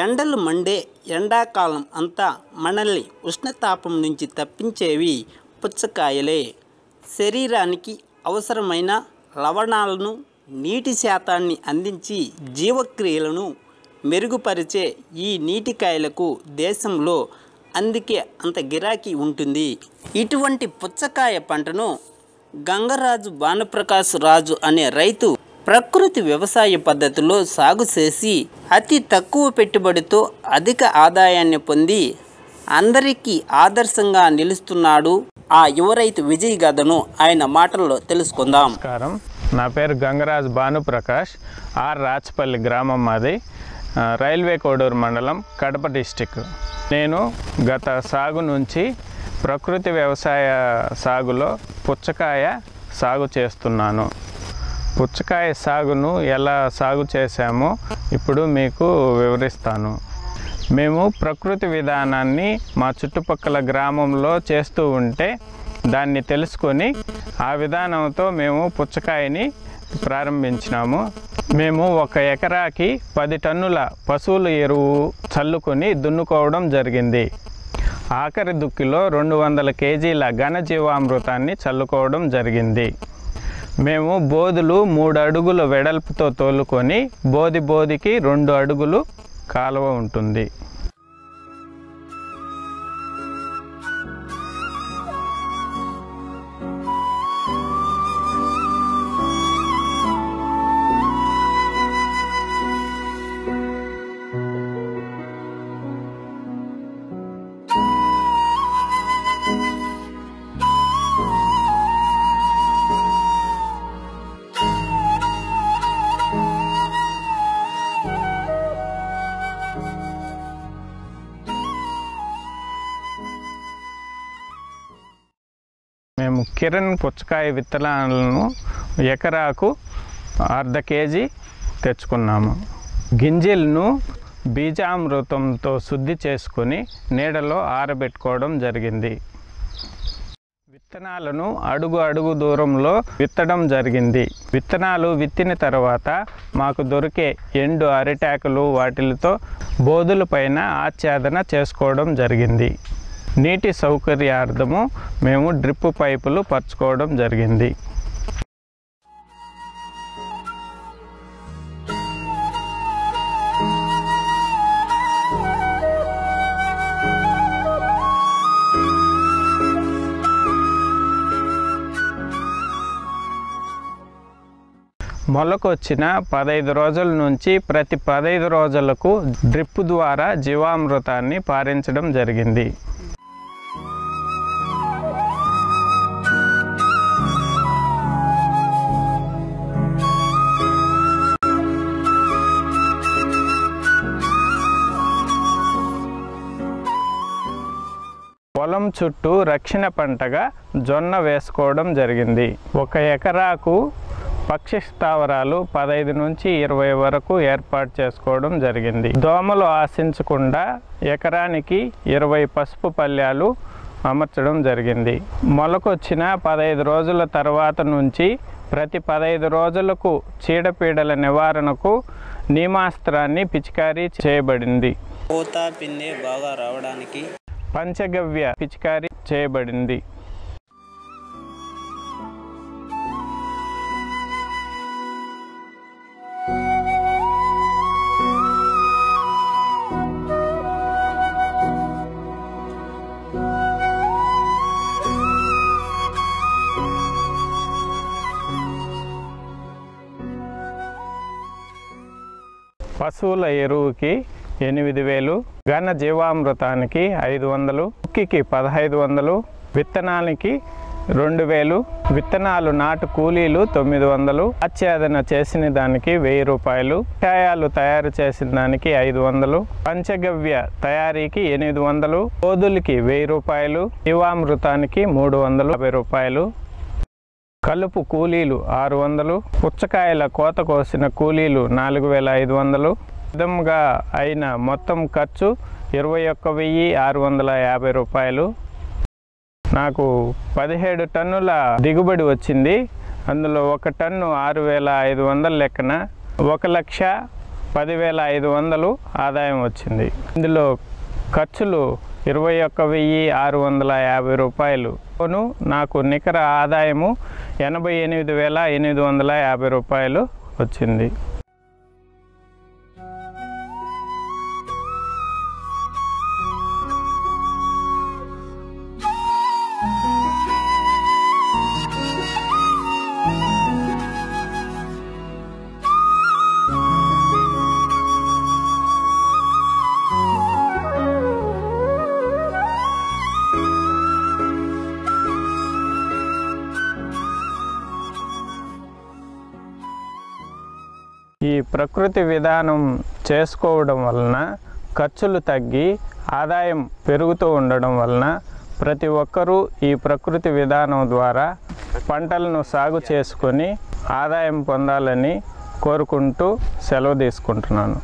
ఎండలు మండే ఎండాకాలం అంతా మనల్ని ఉష్ణతాపం నుంచి తప్పించేవి పుచ్చకాయలే. శరీరానికి అవసరమైన లవణాలను, నీటి శాతాన్ని అందించి జీవక్రియలను మెరుగుపరిచే ఈ నీటికాయలకు దేశంలో అందుకే అంత గిరాకీ ఉంటుంది. ఇటువంటి పుచ్చకాయ పంటను గంగరాజు భానుప్రకాష్ రాజు అనే రైతు ప్రకృతి వ్యవసాయ పద్ధతిలో సాగు చేసి అతి తక్కువ పెట్టుబడితో అధిక ఆదాయాన్ని పొంది అందరికీ ఆదర్శంగా నిలుస్తున్నాడు. ఆ యువ రైతు విజయ్ గాథను ఆయన మాటల్లో తెలుసుకుందాం. నమస్కారం, నా పేరు గంగరాజు భానుప్రకాష్. రాచపల్లి గ్రామం మాది. రైల్వే కోడూరు మండలం, కడప డిస్టిక్. నేను గత సాగు నుంచి ప్రకృతి వ్యవసాయ సాగులో పుచ్చకాయ సాగు చేస్తున్నాను. పుచ్చకాయ సాగును ఎలా సాగు చేశామో ఇప్పుడు మీకు వివరిస్తాను. మేము ప్రకృతి విధానాన్ని మా చుట్టుపక్కల గ్రామంలో చేస్తూ ఉంటే దాన్ని తెలుసుకొని ఆ విధానంతో మేము పుచ్చకాయని ప్రారంభించినాము. మేము 1 ఎకరాకి 10 టన్నుల పశువుల ఎరువు చల్లుకొని దున్నుకోవడం జరిగింది. ఆఖరి దుక్కిలో 200 కేజీల ఘనజీవామృతాన్ని చల్లుకోవడం జరిగింది. మేము బోధులు 3 అడుగుల వెడల్పుతో తోలుకొని బోధికి 2 అడుగులు కాలువ ఉంటుంది. మేము కిరణ్ పుచ్చకాయ విత్తనాలను ఎకరాకు 1/2 కేజీ తెచ్చుకున్నాము. గింజలను బీజామృతంతో శుద్ధి చేసుకొని నీడలో ఆరబెట్టుకోవడం జరిగింది. విత్తనాలను అడుగు దూరంలో విత్తడం జరిగింది. విత్తనాలు విత్తిన తర్వాత మాకు దొరికే ఎండు అరిటాకులు వాటిలతో బోధుల పైన ఆచ్ఛాదన చేసుకోవడం జరిగింది. నీటి సౌకర్యార్థము మేము డ్రిప్ పైపులు పరుచుకోవడం జరిగింది. మొలకొచ్చిన 15 రోజుల నుంచి ప్రతి 15 రోజులకు డ్రిప్ ద్వారా జీవామృతాన్ని పారించడం జరిగింది. పొలం చుట్టూ రక్షణ పంటగా జొన్న వేసుకోవడం జరిగింది. 1 ఎకరాకు పక్షి స్థావరాలు 15 నుంచి 20 వరకు ఏర్పాటు చేసుకోవడం జరిగింది. దోమలు ఆశించకుండా ఎకరానికి 20 పసుపు పళ్ళ్యాలు అమర్చడం జరిగింది. మొలకొచ్చిన 15 రోజుల తర్వాత నుంచి ప్రతి 15 రోజులకు చీడపీడల నివారణకు నీమాస్త్రాన్ని పిచికారీ చేయబడింది. పూత పిందె బాగా రావడానికి పంచగవ్య పిచికారీ చేయబడింది. పశువుల ఎరువుకి 8,000, ఘన జీవామృతానికి 500, ఉక్కికి 1,500, విత్తనానికి 2,000, విత్తనాలు నాటు కూలీలు 900, ఆచ్ఛాదన చేసిన దానికి 1,000 రూపాయలు, కాయాలు తయారు చేసిన దానికి 500, పంచగవ్య తయారీకి 800, బోధులకి 1,000 రూపాయలు, జీవామృతానికి 350 రూపాయలు, కలుపు కూలీలు 600, పుచ్చకాయల కోత కోసిన కూలీలు 4,500, విధంగా అయిన మొత్తం ఖర్చు 21,650 రూపాయలు. నాకు 17 టన్నుల దిగుబడి వచ్చింది. అందులో 1 టన్ను 6,500 లెక్కన 10,500 ఆదాయం వచ్చింది. ఇందులో ఖర్చులు 21,650 రూపాయలు. నాకు నికర ఆదాయము 88,850 రూపాయలు వచ్చింది. ఈ ప్రకృతి విధానం చేసుకోవడం వలన ఖర్చులు తగ్గి ఆదాయం పెరుగుతూ ఉండడం వలన ప్రతి ఒక్కరూ ఈ ప్రకృతి విధానం ద్వారా పంటలను సాగు చేసుకొని ఆదాయం పొందాలని కోరుకుంటూ సెలవు తీసుకుంటున్నాను.